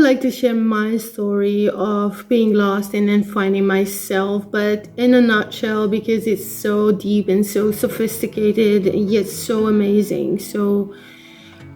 would like to share my story of being lost and then finding myself, but in a nutshell, because it's so deep and so sophisticated and yet so amazing. So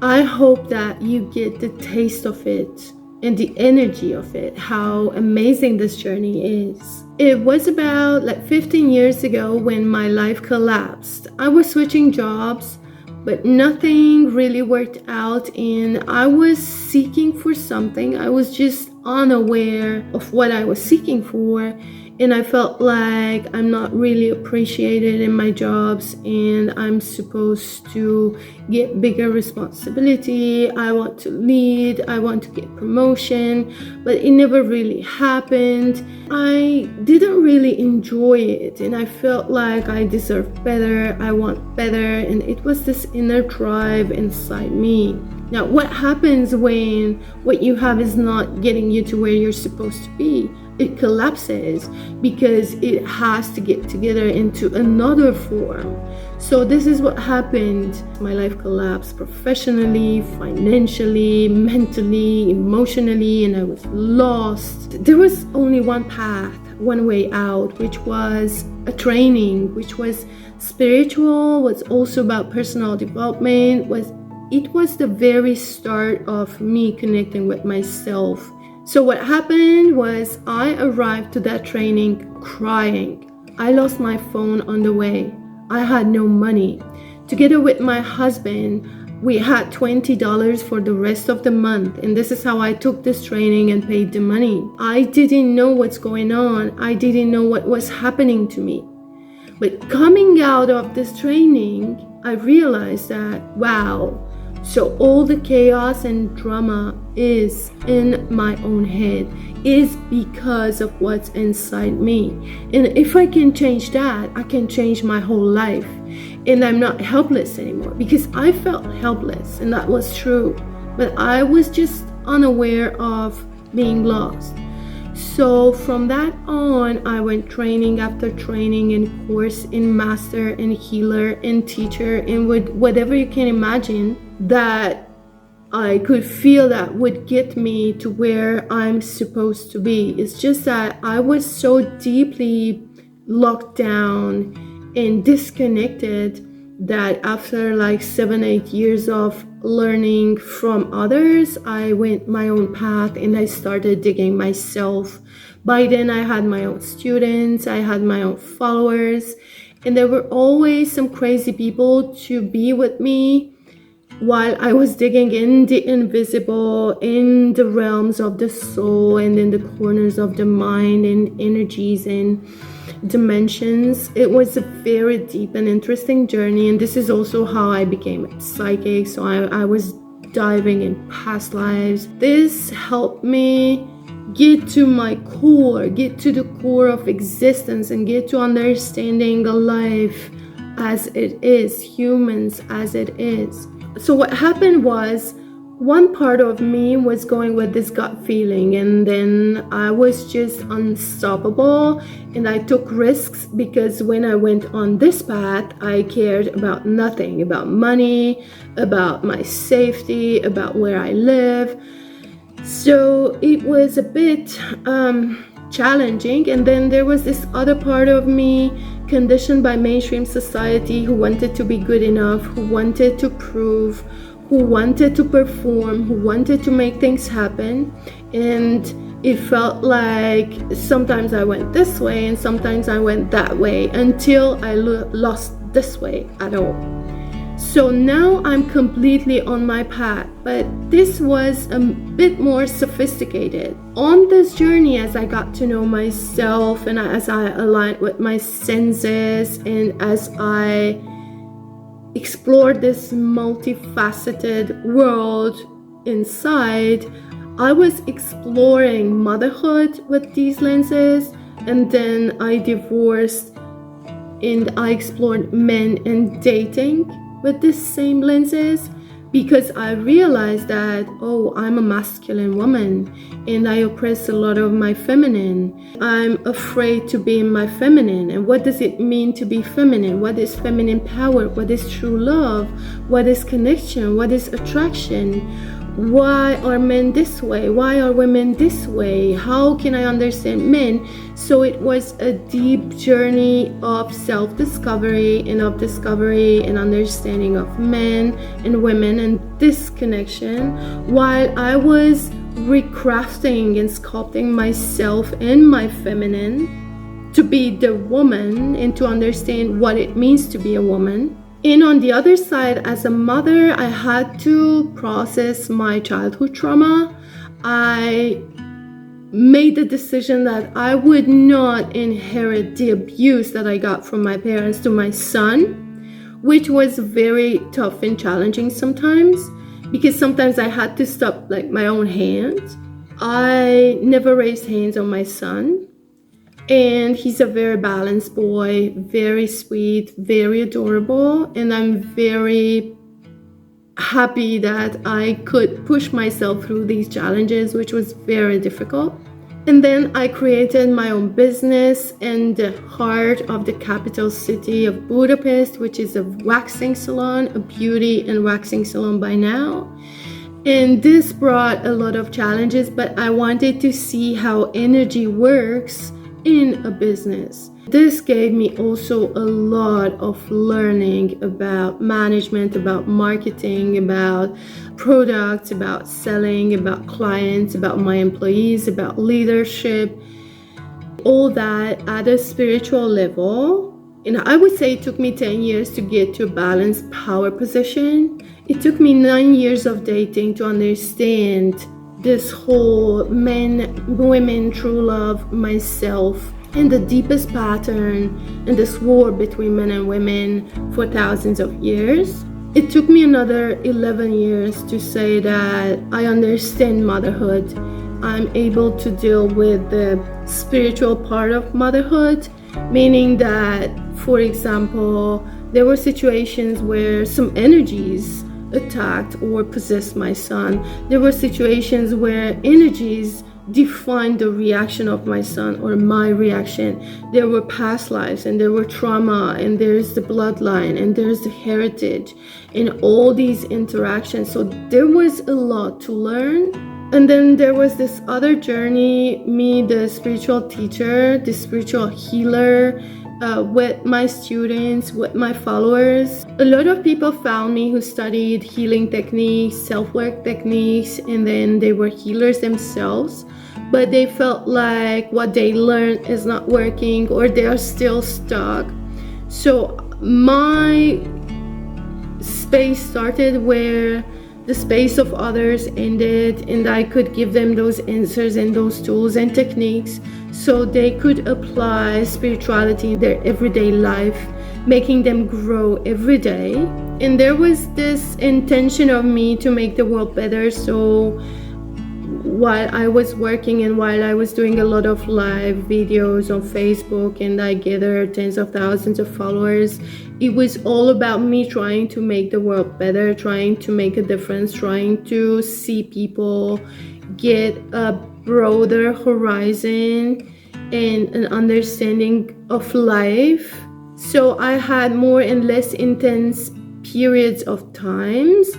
I hope that you get the taste of it and the energy of it, how amazing this journey is. It was about 15 years ago when my life collapsed. I was switching jobs, but nothing really worked out, and I was seeking for something. I was just unaware of what I was seeking for, and I felt like I'm not really appreciated in my jobs, and I'm supposed to get bigger responsibility. I want to lead, I want to get promotion, but it never really happened. I didn't really enjoy it, and I felt like I deserve better, I want better, and it was this inner drive inside me. Now, what happens when what you have is not getting you to where you're supposed to be? It collapses because it has to get together into another form. So this is what happened. My life collapsed professionally, financially, mentally, emotionally, and I was lost. There was only one path, one way out, which was a training, which was spiritual, was also about personal development, it was the very start of me connecting with myself. So what happened was I arrived to that training crying. I lost my phone on the way. I had no money. Together with my husband, we had $20 for the rest of the month, and this is how I took this training and paid the money. I didn't know what's going on. I didn't know what was happening to me. But coming out of this training, I realized that, wow, so all the chaos and drama is in my own head, is because of what's inside me. And if I can change that, I can change my whole life. And I'm not helpless anymore, because I felt helpless, and that was true. But I was just unaware of being lost. So from that on, I went training after training and course in master and healer and teacher and with whatever you can imagine that I could feel that would get me to where I'm supposed to be. It's just that I was so deeply locked down and disconnected that after 7-8 years of learning from others, I went my own path and I started digging myself. By then I had my own students, I had my own followers, and there were always some crazy people to be with me while I was digging in the invisible, in the realms of the soul and in the corners of the mind and energies and dimensions. It was a very deep and interesting journey, and this is also how I became psychic. So I was diving in past lives. This helped me get to my core, get to the core of existence, and get to understanding life as it is, humans as it is. So what happened was, one part of me was going with this gut feeling, and then I was just unstoppable, and I took risks because when I went on this path, I cared about nothing, about money, about my safety, about where I live. So it was a bit challenging. And then there was this other part of me, conditioned by mainstream society, who wanted to be good enough, who wanted to prove, who wanted to perform, who wanted to make things happen. And it felt like sometimes I went this way and sometimes I went that way, until I lost this way at all. So now I'm completely on my path, but this was a bit more sophisticated. On this journey, as I got to know myself and as I aligned with my senses and as I explored this multifaceted world inside, I was exploring motherhood with these lenses, and then I divorced and I explored men and dating with these same lenses, because I realized that, oh, I'm a masculine woman and I oppress a lot of my feminine. I'm afraid to be in my feminine. And what does it mean to be feminine? What is feminine power? What is true love? What is connection? What is attraction? why are men this way? Why are women this way? How can I understand men? So it was a deep journey of self-discovery and of discovery and understanding of men and women and this connection, while I was recrafting and sculpting myself and my feminine to be the woman and to understand what it means to be a woman. And on the other side, as a mother, I had to process my childhood trauma. I made the decision that I would not inherit the abuse that I got from my parents to my son, which was very tough and challenging sometimes, because sometimes I had to stop my own hands. I never raised hands on my son. And he's a very balanced boy, very sweet, very adorable. And I'm very happy that I could push myself through these challenges, which was very difficult. And then I created my own business in the heart of the capital city of Budapest, which is a waxing salon, a beauty and waxing salon by now. And this brought a lot of challenges, but I wanted to see how energy works in a business. This gave me also a lot of learning about management, about marketing, about products, about selling, about clients, about my employees, about leadership, all that at a spiritual level. And I would say it took me 10 years to get to a balanced power position. It took me 9 years of dating to understand this whole men, women, true love, myself, and the deepest pattern and this war between men and women for thousands of years. It took me another 11 years to say that I understand motherhood. I'm able to deal with the spiritual part of motherhood, meaning that, for example, there were situations where some energies attacked or possessed my son. There were situations where energies defined the reaction of my son or my reaction. There were past lives and there were trauma and there's the bloodline and there's the heritage and all these interactions. So there was a lot to learn. And then there was this other journey, me, the spiritual teacher, the spiritual healer, with my students, with my followers. A lot of people found me who studied healing techniques, self-work techniques, and then they were healers themselves, but they felt like what they learned is not working or they are still stuck. So my space started where the space of others ended, and I could give them those answers and those tools and techniques so they could apply spirituality in their everyday life, making them grow every day. And there was this intention of me to make the world better. So while I was working and while I was doing a lot of live videos on Facebook and I gathered tens of thousands of followers, it was all about me trying to make the world better, trying to make a difference, trying to see people get a broader horizon and an understanding of life. So I had more and less intense periods of times.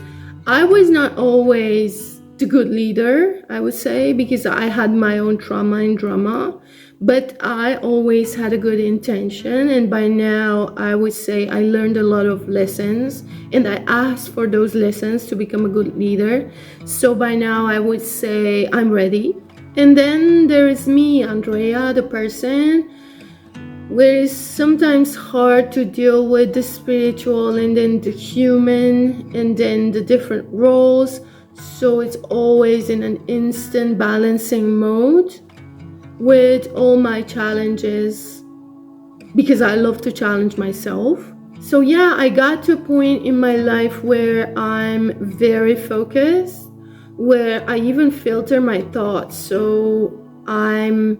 I was not always the good leader, I would say, because I had my own trauma and drama, but I always had a good intention. And by now I would say I learned a lot of lessons and I asked for those lessons to become a good leader. So by now I would say I'm ready. And then there is me, Andrea, the person, where it's sometimes hard to deal with the spiritual and then the human and then the different roles. So it's always in an instant balancing mode with all my challenges because I love to challenge myself. So yeah, I got to a point in my life where I'm very focused, where I even filter my thoughts. So I'm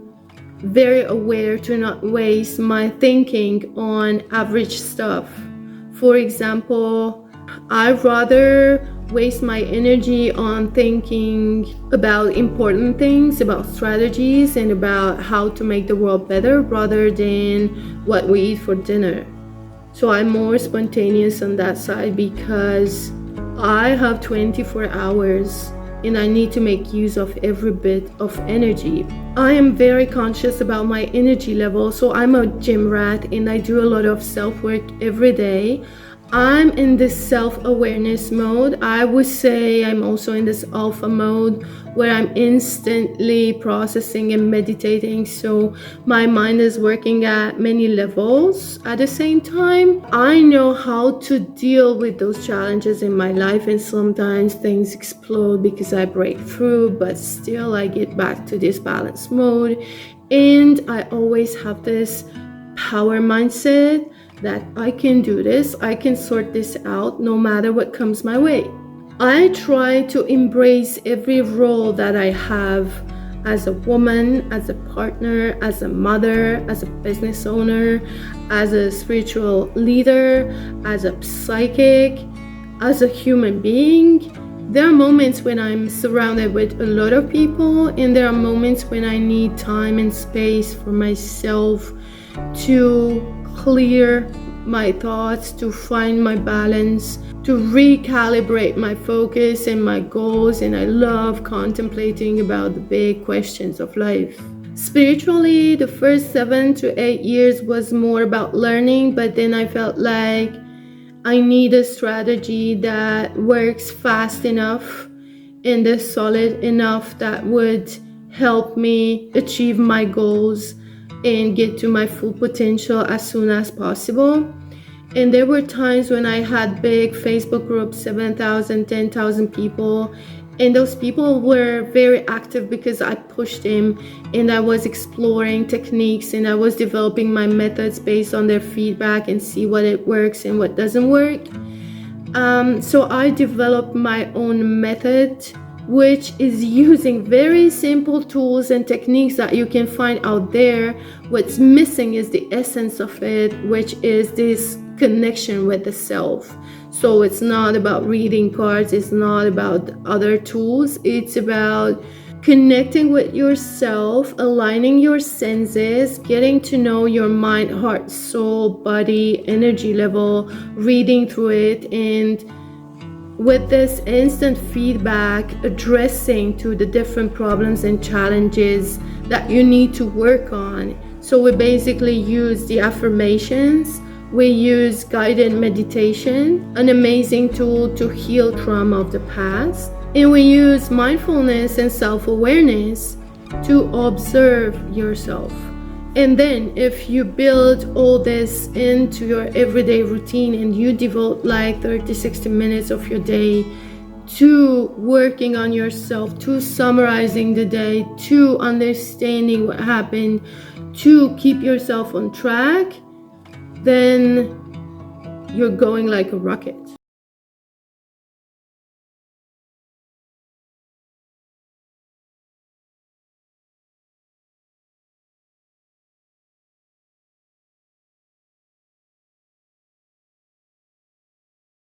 very aware to not waste my thinking on average stuff. For example, I'd rather waste my energy on thinking about important things, about strategies, and about how to make the world better rather than what we eat for dinner. So I'm more spontaneous on that side because I have 24 hours and I need to make use of every bit of energy. I am very conscious about my energy level, so I'm a gym rat and I do a lot of self-work every day. I'm in this self-awareness mode. I would say I'm also in this alpha mode where I'm instantly processing and meditating. So my mind is working at many levels at the same time. I know how to deal with those challenges in my life, and sometimes things explode because I break through, but still I get back to this balance mode. And I always have this power mindset that I can do this, I can sort this out no matter what comes my way. I try to embrace every role that I have as a woman, as a partner, as a mother, as a business owner, as a spiritual leader, as a psychic, as a human being. There are moments when I'm surrounded with a lot of people, and there are moments when I need time and space for myself to clear my thoughts, to find my balance, to recalibrate my focus and my goals. And I love contemplating about the big questions of life. Spiritually, the first 7 to 8 years was more about learning, but then I felt like I need a strategy that works fast enough and is solid enough that would help me achieve my goals and get to my full potential as soon as possible. And there were times when I had big Facebook groups, 7,000, 10,000 people, and those people were very active because I pushed them and I was exploring techniques and I was developing my methods based on their feedback and see what it works and what doesn't work. So I developed my own method, which is using very simple tools and techniques that you can find out there. What's missing is the essence of it, which is this connection with the self. So it's not about reading cards, it's not about other tools, it's about connecting with yourself, aligning your senses, getting to know your mind, heart, soul, body, energy level, reading through it, and with this instant feedback, addressing to the different problems and challenges that you need to work on. So we basically use the affirmations, we use guided meditation, an amazing tool to heal trauma of the past, and we use mindfulness and self-awareness to observe yourself. And then if you build all this into your everyday routine and you devote like 30-60 minutes of your day to working on yourself, to summarizing the day, to understanding what happened, to keep yourself on track, then you're going like a rocket.